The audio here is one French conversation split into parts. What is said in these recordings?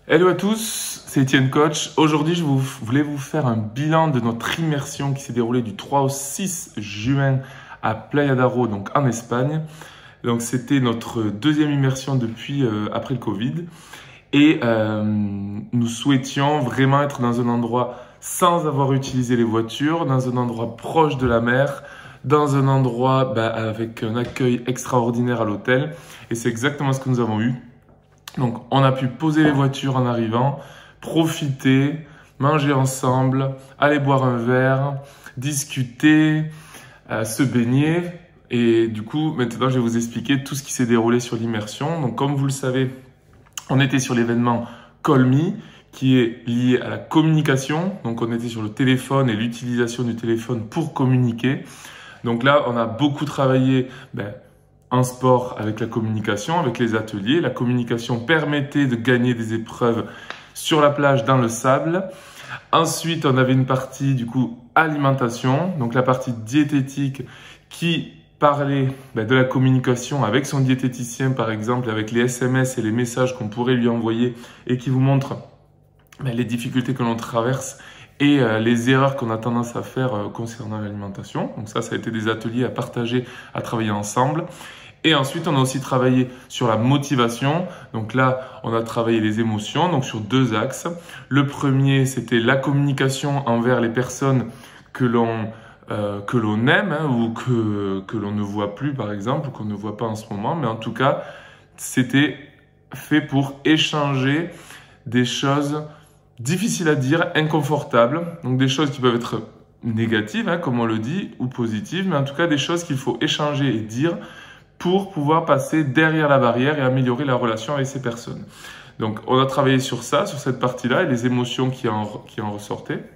Hello à tous, c'est Étienne Coach. Aujourd'hui, je voulais vous faire un bilan de notre immersion qui s'est déroulée du 3 au 6 juin à Playa d'Aro, donc en Espagne. Donc, c'était notre deuxième immersion depuis après le Covid. Et nous souhaitions vraiment être dans un endroit sans avoir utilisé les voitures, dans un endroit proche de la mer, dans un endroit avec un accueil extraordinaire à l'hôtel. Et c'est exactement ce que nous avons eu. Donc, on a pu poser les voitures en arrivant, profiter, manger ensemble, aller boire un verre, discuter, se baigner. Et du coup, maintenant, je vais vous expliquer tout ce qui s'est déroulé sur l'immersion. Donc, comme vous le savez, on était sur l'événement Call Me, qui est lié à la communication. Donc, on était sur le téléphone et l'utilisation du téléphone pour communiquer. Donc là, on a beaucoup travaillé en sport avec la communication, avec les ateliers. La communication permettait de gagner des épreuves sur la plage dans le sable. Ensuite, on avait une partie du coup alimentation, donc la partie diététique qui parlait de la communication avec son diététicien par exemple, avec les SMS et les messages qu'on pourrait lui envoyer et qui vous montrent les difficultés que l'on traverse et les erreurs qu'on a tendance à faire concernant l'alimentation. Donc ça a été des ateliers à partager, à travailler ensemble. Et ensuite, on a aussi travaillé sur la motivation. Donc là, on a travaillé les émotions, donc sur deux axes. Le premier, c'était la communication envers les personnes que l'on aime ou que l'on ne voit plus, par exemple, ou qu'on ne voit pas en ce moment. Mais en tout cas, c'était fait pour échanger des choses difficiles à dire, inconfortables. Donc des choses qui peuvent être négatives, comme on le dit, ou positives. Mais en tout cas, des choses qu'il faut échanger et dire pour pouvoir passer derrière la barrière et améliorer la relation avec ces personnes. Donc, on a travaillé sur ça, sur cette partie-là, et les émotions qui en ressortaient.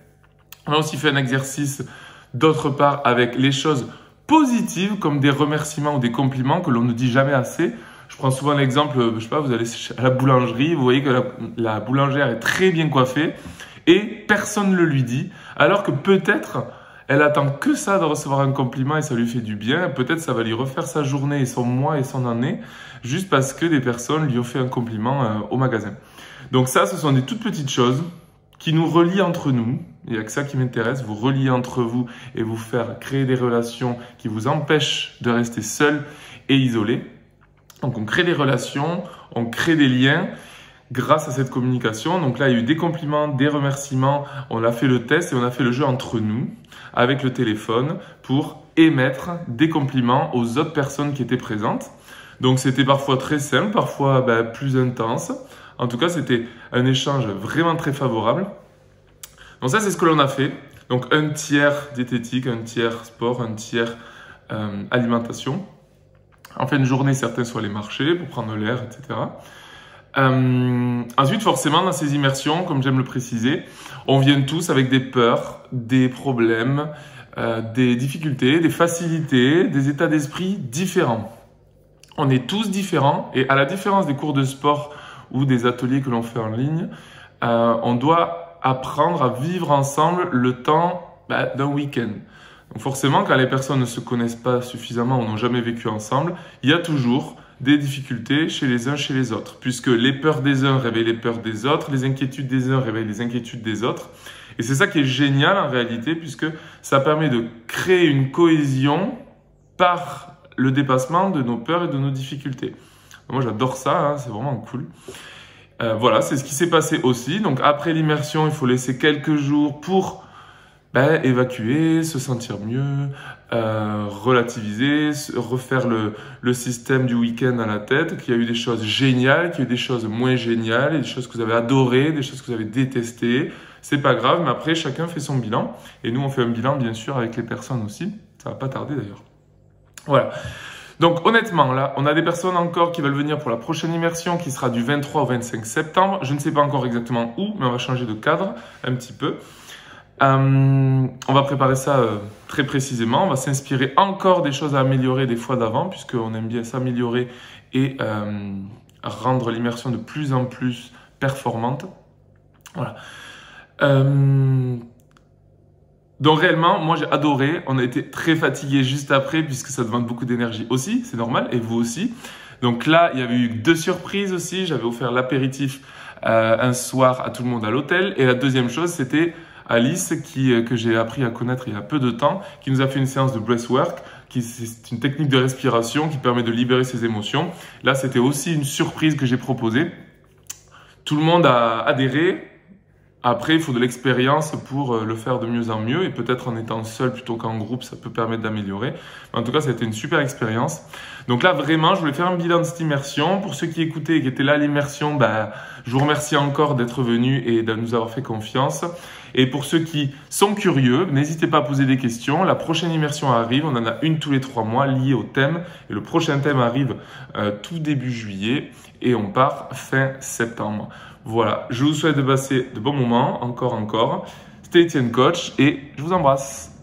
On a aussi fait un exercice, d'autre part, avec les choses positives, comme des remerciements ou des compliments que l'on ne dit jamais assez. Je prends souvent l'exemple, je sais pas, vous allez à la boulangerie, vous voyez que la boulangère est très bien coiffée, et personne ne le lui dit, alors que peut-être elle attend que ça de recevoir un compliment et ça lui fait du bien. Peut-être ça va lui refaire sa journée et son mois et son année juste parce que des personnes lui ont fait un compliment au magasin. Donc ça, ce sont des toutes petites choses qui nous relient entre nous. Il n'y a que ça qui m'intéresse, vous relier entre vous et vous faire créer des relations qui vous empêchent de rester seul et isolé. Donc on crée des relations, on crée des liens grâce à cette communication. Donc là, il y a eu des compliments, des remerciements. On a fait le test et on a fait le jeu entre nous avec le téléphone pour émettre des compliments aux autres personnes qui étaient présentes. Donc c'était parfois très simple, parfois plus intense. En tout cas, c'était un échange vraiment très favorable. Donc ça, c'est ce que l'on a fait. Donc un tiers diététique, un tiers sport, un tiers alimentation. En fin de journée, certains sont allés marcher pour prendre l'air, etc. Ensuite, forcément, dans ces immersions, comme j'aime le préciser, on vient tous avec des peurs, des problèmes, des difficultés, des facilités, des états d'esprit différents. On est tous différents et à la différence des cours de sport ou des ateliers que l'on fait en ligne, on doit apprendre à vivre ensemble le temps d'un week-end. Donc forcément, quand les personnes ne se connaissent pas suffisamment ou n'ont jamais vécu ensemble, il y a toujours des difficultés chez les uns, chez les autres, puisque les peurs des uns réveillent les peurs des autres, les inquiétudes des uns réveillent les inquiétudes des autres. Et c'est ça qui est génial en réalité, puisque ça permet de créer une cohésion par le dépassement de nos peurs et de nos difficultés. Moi, j'adore ça, c'est vraiment cool. Voilà, c'est ce qui s'est passé aussi. Donc après l'immersion, il faut laisser quelques jours pour évacuer, se sentir mieux, relativiser, refaire le système du week-end à la tête, qu'il y a eu des choses géniales, qu'il y a eu des choses moins géniales, des choses que vous avez adorées, des choses que vous avez détestées. C'est pas grave, mais après, chacun fait son bilan. Et nous, on fait un bilan, bien sûr, avec les personnes aussi. Ça va pas tarder, d'ailleurs. Voilà. Donc, honnêtement, là, on a des personnes encore qui veulent venir pour la prochaine immersion qui sera du 23 au 25 septembre. Je ne sais pas encore exactement où, mais on va changer de cadre un petit peu. On va préparer ça très précisément. On va s'inspirer encore des choses à améliorer des fois d'avant, puisqu'on aime bien s'améliorer et rendre l'immersion de plus en plus performante. Voilà. Donc réellement, moi j'ai adoré. On a été très fatigués juste après, puisque ça demande beaucoup d'énergie aussi, c'est normal, et vous aussi. Donc là, il y avait eu 2 surprises aussi. J'avais offert l'apéritif un soir à tout le monde à l'hôtel. Et la deuxième chose, c'était Alice, que j'ai appris à connaître il y a peu de temps, qui nous a fait une séance de breathwork, c'est une technique de respiration qui permet de libérer ses émotions. Là, c'était aussi une surprise que j'ai proposée. Tout le monde a adhéré. Après, il faut de l'expérience pour le faire de mieux en mieux et peut-être en étant seul plutôt qu'en groupe, ça peut permettre d'améliorer. En tout cas, ça a été une super expérience. Donc là, vraiment, je voulais faire un bilan de cette immersion. Pour ceux qui écoutaient et qui étaient là à l'immersion, je vous remercie encore d'être venus et de nous avoir fait confiance. Et pour ceux qui sont curieux, n'hésitez pas à poser des questions. La prochaine immersion arrive, on en a une tous les 3 mois liée au thème. Et le prochain thème arrive tout début juillet et on part fin septembre. Voilà, je vous souhaite de passer de bons moments, encore. C'était Étienne Coach et je vous embrasse.